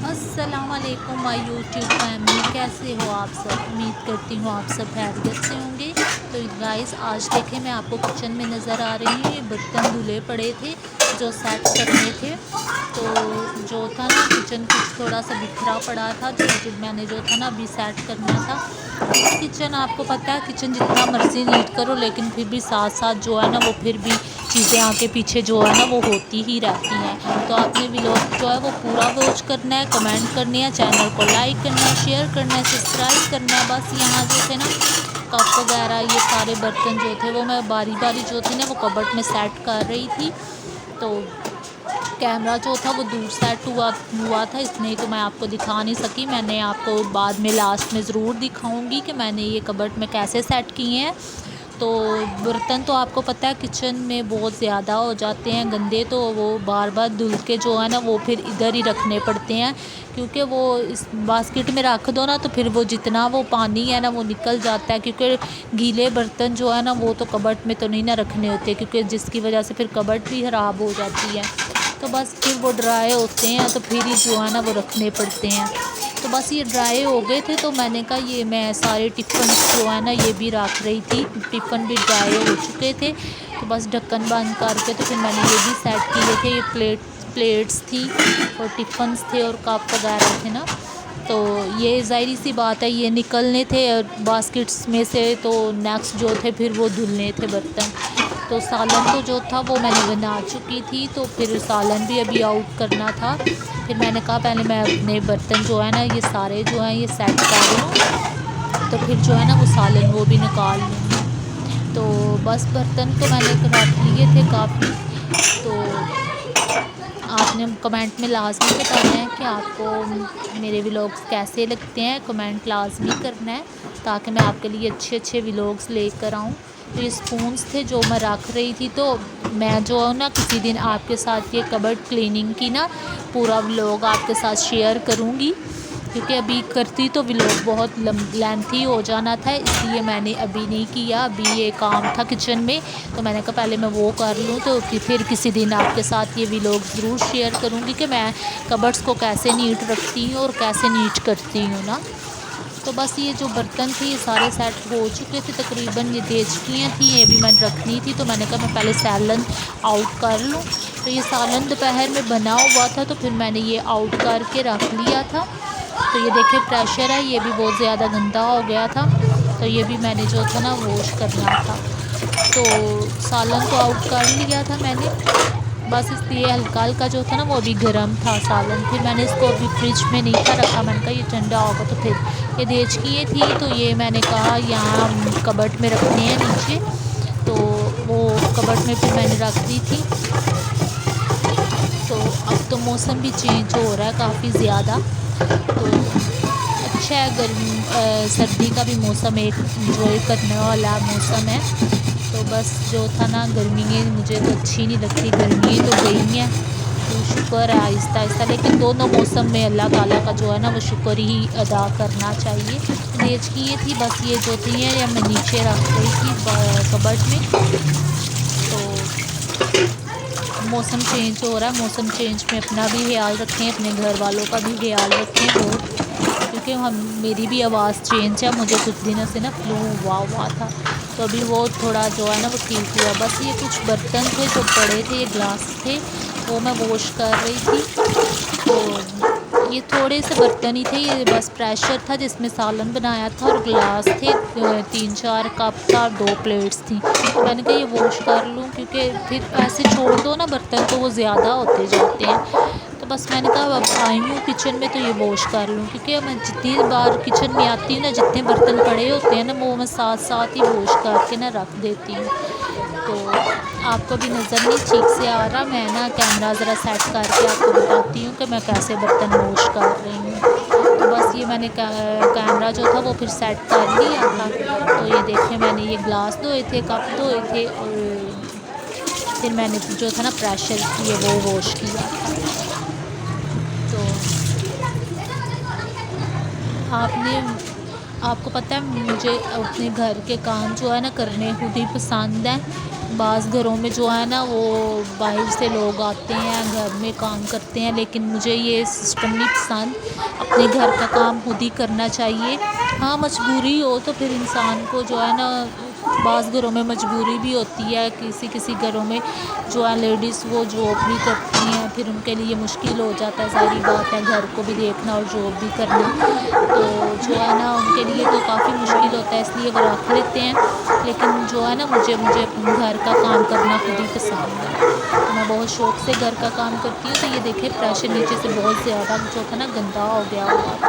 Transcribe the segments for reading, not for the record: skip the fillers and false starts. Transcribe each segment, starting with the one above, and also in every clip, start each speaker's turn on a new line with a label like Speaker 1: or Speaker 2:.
Speaker 1: अस्सलाम वालेकुम my YouTube family, कैसे हो आप सब। उम्मीद करती हूँ आप सब खैरियत से होंगे। तो गाइस आज देखें मैं आपको किचन में नज़र आ रही हूँ। ये बर्तन धुले पड़े थे जो सेट करने थे। तो जो था ना किचन कुछ थोड़ा सा बिखरा पड़ा था, जो मैंने जो था ना अभी सेट करना था। किचन आपको पता है, किचन जितना मर्ज़ी नीट करो लेकिन फिर भी साथ साथ जो है ना वो फिर भी चीज़ें आगे पीछे जो है ना वो होती ही रहती हैं। तो आपने व्लॉग जो है वो पूरा वॉच करना है, कमेंट करनी है, चैनल को लाइक करना है, शेयर करना है, सब्सक्राइब करना है। बस यहाँ जो थे ना कप वगैरह ये सारे बर्तन जो थे वो मैं बारी बारी जो थी ना वो कबर्ड में सेट कर रही थी। तो कैमरा जो था वो दूर सेट हुआ था, इसलिए तो मैं आपको दिखा नहीं सकी। मैंने आपको बाद में लास्ट में ज़रूर दिखाऊंगी कि मैंने ये कबर्ड में कैसे सेट किए हैं। तो बर्तन तो आपको पता है किचन में बहुत ज़्यादा हो जाते हैं गंदे, तो वो बार बार धुल के जो है ना वो फिर इधर ही रखने पड़ते हैं, क्योंकि वो इस बास्केट में रख दो ना तो फिर वो जितना वो पानी है ना वो निकल जाता है। क्योंकि गीले बर्तन जो है ना वो तो कबर्ड में तो नहीं ना रखने होते, क्योंकि जिसकी वजह से फिर कबर्ड भी ख़राब हो जाती है। तो बस फिर वो ड्राई होते हैं तो फिर ही जो है ना वो रखने पड़ते हैं। तो बस ये ड्राई हो गए थे तो मैंने कहा ये मैं सारे टिफ़न जो है ना ये भी रख रही थी। टिफ़न भी ड्राई हो चुके थे तो बस ढक्कन बंद करके तो फिर मैंने ये भी सेट किए थे। ये प्लेट्स थी और टिफ़न्स थे और कप वगैरह थे ना। तो ये ज़ाहिर सी बात है ये निकलने थे बास्केट्स में से, तो नेक्स्ट जो थे फिर वो धुलने थे बर्तन। तो सालन तो जो था वो मैंने बना चुकी थी, तो फिर सालन भी अभी आउट करना था। फिर मैंने कहा पहले मैं अपने बर्तन जो है ना ये सारे जो हैं ये सेट कर लूँ, तो फिर जो है ना वो सालन वो भी निकाल लूँगी। तो बस बर्तन तो मैंने रख लिए थे काफ़ी। तो आपने कमेंट में लाजमी बताना है कि आपको मेरे व्लॉग्स कैसे लगते हैं, कमेंट लाजमी करना है ताकि मैं आपके लिए अच्छे अच्छे व्लॉग्स लेकर आऊँ। तो ये स्पून्स थे जो मैं रख रही थी, तो मैं जो है ना किसी दिन आपके साथ ये कबर्ड क्लीनिंग की ना पूरा व्लॉग आपके साथ शेयर करूँगी, क्योंकि अभी करती तो व्लॉग बहुत लेंथी हो जाना था, इसलिए मैंने अभी नहीं किया। अभी ये काम था किचन में तो मैंने कहा पहले मैं वो कर लूँ, तो फिर किसी दिन आपके साथ ये व्लॉग ज़रूर शेयर करूँगी कि मैं कबर्ड्स को कैसे नीट रखती हूँ और कैसे नीट करती हूँ ना। तो बस ये जो बर्तन थे ये सारे सेट हो चुके थे तकरीबन। ये देचकियाँ थी ये भी मैंने रखनी थी, तो मैंने कहा मैं पहले सालन आउट कर लूँ। तो ये सालन दोपहर में बना हुआ था तो फिर मैंने ये आउट करके रख लिया था। तो ये देखिए प्रेशर है, ये भी बहुत ज़्यादा गंदा हो गया था, तो ये भी मैंने जो था ना वॉश करना था। तो सालन तो आउट कर लिया था मैंने, बस इसलिए हल्का हल्का जो था ना वो भी गर्म था सालन। फिर मैंने इसको अभी फ्रिज में नहीं था रखा, मैंने कहा ये ठंडा होगा। तो फिर ये देचकी ये थी तो ये मैंने कहा यहाँ कबर्ड में रखने हैं नीचे, तो वो कबर्ड में फिर मैंने रख दी थी। तो अब तो मौसम भी चेंज हो रहा है काफ़ी ज़्यादा, तो अच्छा है। सर्दी का भी मौसम एक इंजॉय करने वाला मौसम है। तो बस जो था ना गर्मियाँ मुझे तो अच्छी नहीं लगती, गर्मियाँ तो गई हैं, तो शुक्र है आहिस्ता आहिस्ता, लेकिन दोनों मौसम में अल्लाह ताला का जो है ना वो शुक्र ही अदा करना चाहिए। देज की ये थी बस, ये जो थी है मैं नीचे रख रही थी कबर्ड में। तो मौसम चेंज हो रहा है, मौसम चेंज में अपना भी ख्याल रखें, अपने घर वालों का भी ख्याल रखें बहुत, क्योंकि मेरी भी आवाज़ चेंज है। मुझे कुछ दिनों से ना फ्लू हुआ था, तो अभी वो थोड़ा जो है ना वो ठीक हुआ। बस ये कुछ बर्तन थे जो पड़े थे, ये ग्लास थे, वो मैं वॉश कर रही थी। तो ये थोड़े से बर्तन ही थे, ये बस प्रेशर था जिसमें सालन बनाया था, और ग्लास थे 3-4 कप था और 2 प्लेट्स थी। तो मैंने कहा ये वॉश कर लूँ, क्योंकि फिर ऐसे छोड़ दो ना बर्तन तो वो ज़्यादा होते जाते हैं। तो बस मैंने कहा अब आई हूँ किचन में तो ये वॉश कर लूँ, क्योंकि मैं जितनी बार किचन में आती हूँ ना जितने बर्तन पड़े होते हैं ना वो मैं साथ साथ ही वॉश करके ना रख देती हूँ। तो आपको भी नज़र नहीं ठीक से आ रहा, मैं ना कैमरा ज़रा सेट करके आपको बताती हूँ कि मैं कैसे बर्तन वॉश कर रही हूँ। तो बस ये मैंने कैमरा जो था वो फिर सेट कर लिया था। तो ये देखिए मैंने ये ग्लास धोए थे, कप धोए थे, और फिर मैंने जो था ना प्रेशर किए वो वॉश किया था। तो आपको पता है मुझे अपने घर के काम जो है ना करने खुद ही पसंद है, بعض گھروں میں جو ہے نا وہ باہر سے لوگ آتے ہیں گھر میں کام کرتے ہیں، لیکن مجھے یہ سسٹم نہیں پسند، اپنے گھر کا کام خود ہی کرنا چاہیے۔ ہاں مجبوری ہو تو پھر انسان کو جو ہے نا، بعض گھروں میں مجبوری بھی ہوتی ہے، کسی گھروں میں جو ہے لیڈیز وہ جاب بھی کرتی ہیں، پھر ان کے لیے مشکل ہو جاتا ہے، ظاہری بات ہے گھر کو بھی دیکھنا اور جاب بھی کرنا، تو جو ہے نا ان کے لیے تو کافی مشکل ہوتا ہے، اس لیے وہ رکھ لیتے ہیں۔ لیکن جو ہے نا مجھے گھر کا کام کرنا خود ہی پسند ہے، تو میں بہت شوق سے گھر کا کام کرتی ہوں۔ تو یہ دیکھیں پریشر نیچے سے بہت زیادہ جو تھا نا گندا ہو گیا ہوا تھا،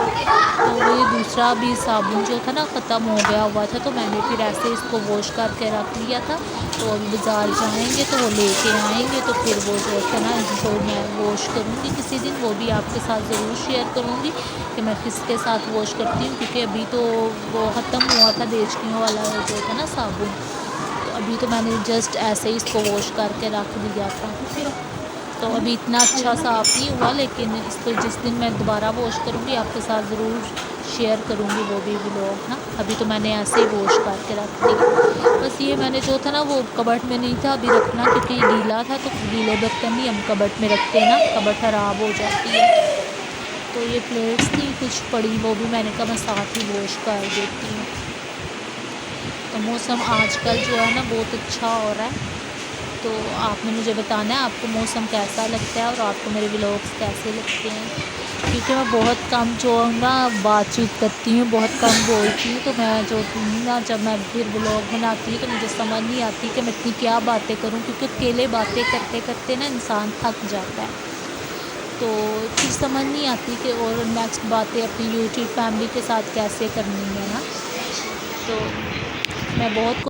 Speaker 1: تو وہ دوسرا بھی صابن جو تھا نا ختم ہو گیا ہوا تھا، تو میں نے پھر ایسے اس کو واش کر کے رکھ لیا تھا، تو ابھی بازار جائیں گے تو وہ لے کے آئیں گے، تو پھر وہ جو تھا نا ان کو میں واش کروں گی کسی دن، وہ بھی آپ کے ساتھ ضرور شیئر کروں گی کہ میں کس کے ساتھ واش کرتی ہوں، کیونکہ ابھی تو وہ ختم ہوا تھا دیچکیوں والا جو تھا نا صابن، تو ابھی تو میں نے جسٹ ایسے ہی اس کو واش کر کے رکھ دیا تھا، تو ابھی اتنا اچھا صاف نہیں ہوا، لیکن اس کو جس دن میں دوبارہ واش کروں گی آپ کے ساتھ ضرور شیئر کروں گی وہ بھی ولاگ نا، ابھی تو میں نے ایسے ہی واش کر کے رکھ دیا۔ بس یہ میں نے جو تھا نا وہ کبٹ میں نہیں تھا ابھی رکھنا، کیونکہ یہ گیلا تھا، تو گیلے برتن نہیں ہم کبٹ میں رکھتے نا، کبٹ خراب ہو جاتی ہے۔ تو یہ پلیٹس تھی کچھ پڑی، وہ بھی میں نے کہا میں ساتھ ہی واش کر دیتی ہوں۔ تو موسم آج کل جو ہے نا بہت اچھا ہو رہا ہے، تو آپ نے مجھے بتانا ہے آپ کو موسم کیسا لگتا ہے اور آپ کو میرے ولاگس کیسے لگتے ہیں، کیونکہ میں بہت کم جو ہوں نا بات چیت کرتی ہوں، بہت کم بولتی ہوں، تو میں جو ہوں نا جب میں پھر ولاگ بناتی ہوں تو مجھے سمجھ نہیں آتی کہ میں اتنی کیا باتیں کروں، کیونکہ اکیلے باتیں کرتے کرتے نا انسان تھک جاتا ہے، تو پھر سمجھ نہیں آتی کہ اور نیکسٹ باتیں اپنی یوٹیوب فیملی کے ساتھ کیسے کرنی ہے نا، تو میں بہت